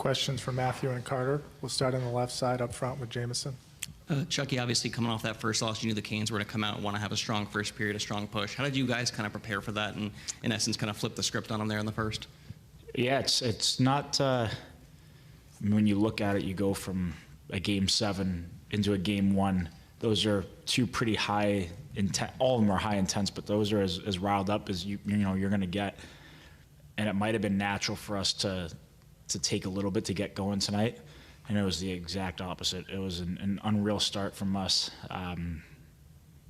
Questions for Matthew and Carter. We'll start on the left side up front with Jamison. Chucky, obviously coming off that first loss, you knew the Canes were going to come out and want to have a strong first period, a strong push. How did you guys kind of prepare for that and, in essence, kind of flip the script on them there in the first? Yeah, it's not. When you look at it, you go from a game 7 into a game 1. Those are two pretty high intent. All of them are high intense, but those are as riled up as you're going to get. And it might have been natural for us to take a little bit to get going tonight, and it was the exact opposite. It was an unreal start from us.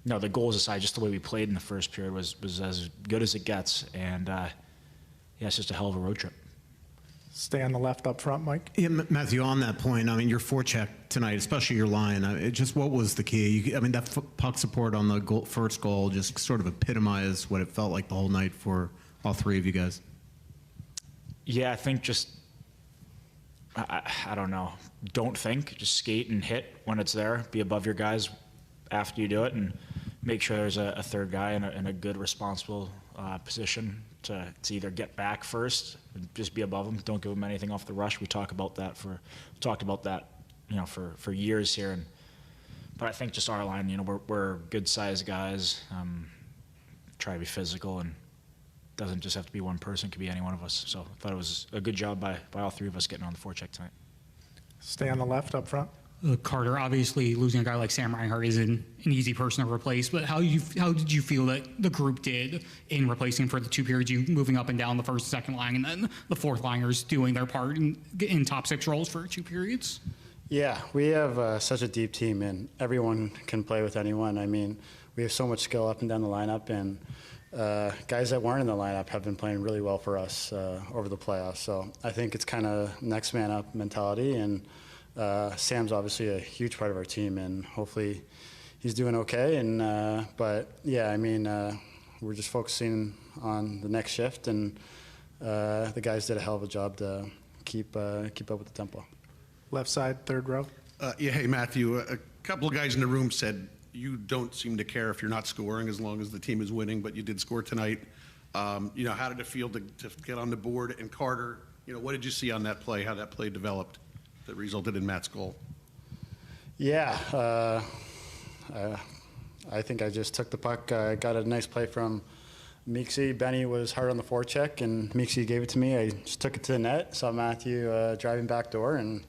No, the goals aside, just the way we played in the first period was as good as it gets, and yeah, it's just a hell of a road trip. Stay on the left up front, Mike. Yeah, Matthew, on that point, I mean, your forecheck tonight, especially your line, what was the key? That puck support on the first goal just sort of epitomized what it felt like the whole night for all three of you guys. Yeah, I think just, I don't know, don't think, just skate and hit when it's there, be above your guys after you do it, and make sure there's a third guy in a good, responsible position to either get back first, and just be above them. Don't give them anything off the rush. We talked about that for years here. But I think just our line, we're good-sized guys. Try to be physical, and doesn't just have to be one person. It could be any one of us. So I thought it was a good job by all three of us getting on the forecheck tonight. Stay on the left up front. Carter, obviously losing a guy like Sam Reinhart isn't an easy person to replace, but how did you feel that the group did in replacing for the 2 periods, you moving up and down the first and second line, and then the fourth liners doing their part in top 6 roles for 2 periods? Yeah, we have such a deep team, and everyone can play with anyone. I mean, we have so much skill up and down the lineup, and guys that weren't in the lineup have been playing really well for us over the playoffs. So I think it's kind of next man up mentality, and Sam's obviously a huge part of our team, and hopefully he's doing okay. And but yeah, I mean, we're just focusing on the next shift, and the guys did a hell of a job to keep up with the tempo. Left side, third row. Yeah, hey Matthew, a couple of guys in the room said you don't seem to care if you're not scoring as long as the team is winning, but you did score tonight. How did it feel to get on the board? And Carter, what did you see on that play, how that play developed that resulted in Matt's goal? Yeah, I think I just took the puck. I got a nice play from Meeksy. Benny was hard on the forecheck, and Meeksy gave it to me. I just took it to the net, saw Matthew driving back door, and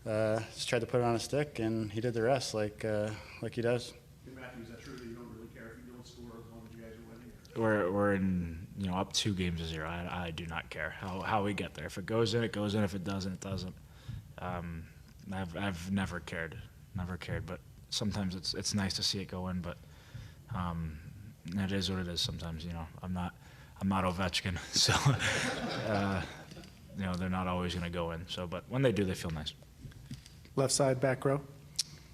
just tried to put it on a stick, and he did the rest like he does. Hey Matthew, is that true that you don't really care if you don't score as long as you guys are winning? We're in up 2 games to 0. I do not care how we get there. If it goes in, it goes in. If it doesn't, it doesn't. I've never cared, but sometimes it's nice to see it go in, but it is what it is sometimes. I'm not Ovechkin, so they're not always going to go in. So, but when they do, they feel nice. Left side, back row.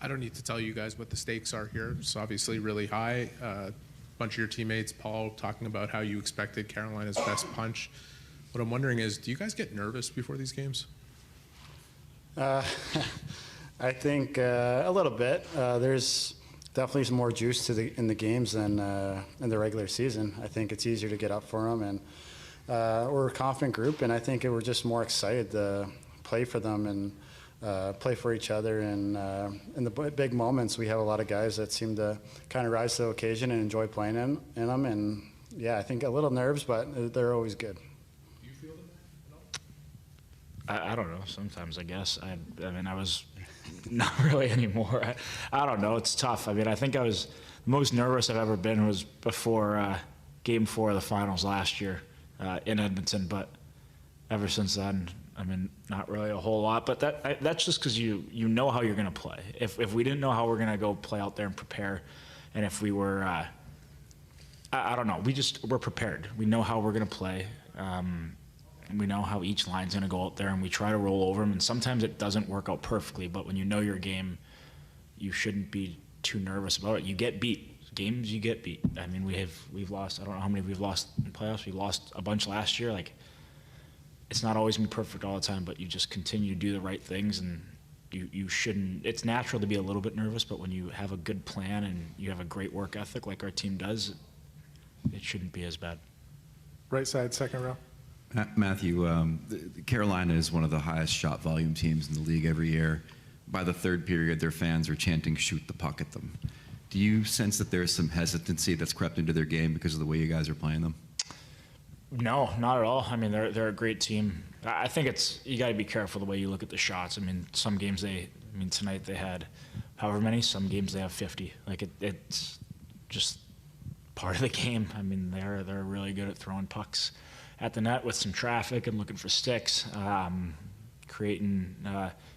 I don't need to tell you guys what the stakes are here. It's obviously really high. A bunch of your teammates, Paul, talking about how you expected Carolina's best punch. What I'm wondering is, do you guys get nervous before these games? I think a little bit. There's definitely some more juice in the games than in the regular season. I think it's easier to get up for them, and we're a confident group, and I think we're just more excited to play for them and play for each other. And in the big moments, we have a lot of guys that seem to kind of rise to the occasion and enjoy playing in them. And yeah, I think a little nerves, but they're always good. I don't know. Sometimes, I guess. I was not really anymore. I don't know. It's tough. I think I was the most nervous I've ever been was before Game 4 of the finals last year in Edmonton. But ever since then, not really a whole lot. But that's just because you know how you're going to play. If we didn't know how we're going to go play out there and prepare, and if we were, I don't know. We're prepared. We know how we're going to play. We know how each line's going to go out there, and we try to roll over them. And sometimes it doesn't work out perfectly, but when you know your game, you shouldn't be too nervous about it. You get beat. Games, you get beat. We've lost. I don't know how many we've lost in playoffs. We lost a bunch last year. It's not always going to be perfect all the time, but you just continue to do the right things, and you shouldn't. It's natural to be a little bit nervous, but when you have a good plan and you have a great work ethic like our team does, it shouldn't be as bad. Right side, second row. Matthew, Carolina is one of the highest shot volume teams in the league every year. By the third period, their fans are chanting, "Shoot the puck at them." Do you sense that there's some hesitancy that's crept into their game because of the way you guys are playing them? No, not at all. I mean, they're a great team. I think you got to be careful the way you look at the shots. I mean, some games tonight they had however many. Some games they have 50. Like it's just part of the game. I mean, they're really good at throwing pucks at the net with some traffic and looking for sticks, creating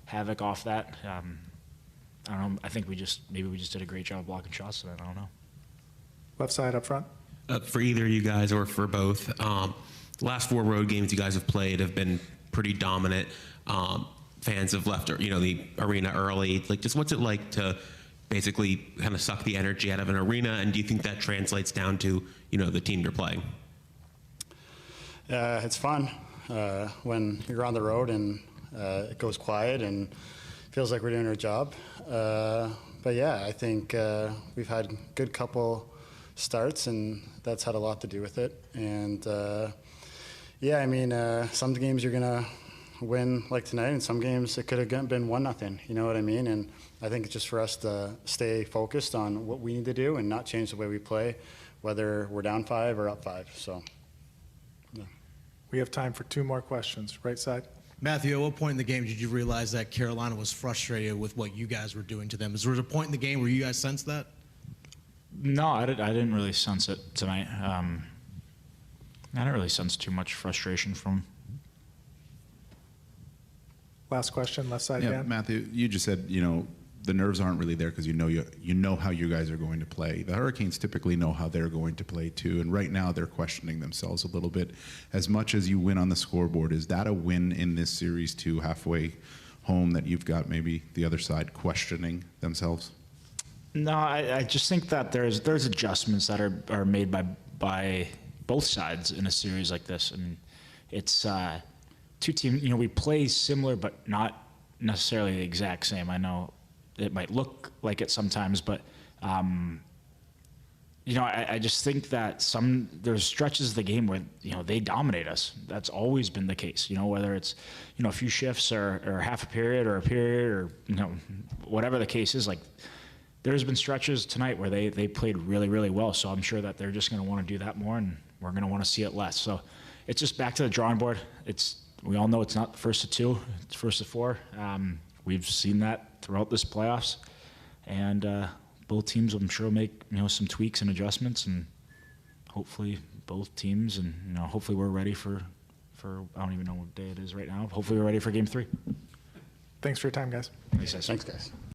havoc off that. I don't know. I think maybe we just did a great job blocking shots tonight. I don't know. Left side up front. For either of you guys or for both, last 4 road games you guys have played have been pretty dominant. Fans have left, the arena early. Like, just what's it like to basically kind of suck the energy out of an arena? And do you think that translates down to, the team you're playing? It's fun when you're on the road and it goes quiet and feels like we're doing our job. But yeah, I think we've had a good couple starts, and that's had a lot to do with it. And yeah, I mean, some games you're gonna win like tonight, and some games it could have been 1-0. You know what I mean? And I think it's just for us to stay focused on what we need to do and not change the way we play, whether we're down 5 or up 5. So. Yeah. We have time for 2 more questions. Right side. Matthew, at what point in the game did you realize that Carolina was frustrated with what you guys were doing to them? Is there a point in the game where you guys sensed that? No, I didn't really sense it tonight. I didn't really sense too much frustration from. Last question, left side, Yeah, Dan. Matthew, you just said, the nerves aren't really there because you know how you guys are going to play. The Hurricanes typically know how they're going to play too, and right now they're questioning themselves a little bit. As much as you win on the scoreboard, is that a win in this series too, halfway home, that you've got maybe the other side questioning themselves? No, I just think that there's adjustments that are made by both sides in a series like this. I mean, it's 2 teams. We play similar, but not necessarily the exact same. I know it might look like it sometimes, but I just think that there's stretches of the game where they dominate us. That's always been the case. Whether it's a few shifts or half a period or whatever the case is. Like, there's been stretches tonight where they played really, really well. So I'm sure that they're just going to want to do that more, and we're going to want to see it less. So it's just back to the drawing board. We all know it's not the first of 2, it's first of 4. We've seen that throughout this playoffs, and both teams, I'm sure, will make some tweaks and adjustments, and hopefully both teams, and hopefully we're ready for I don't even know what day it is right now. Hopefully we're ready for Game 3. Thanks for your time, guys. Thanks, guys.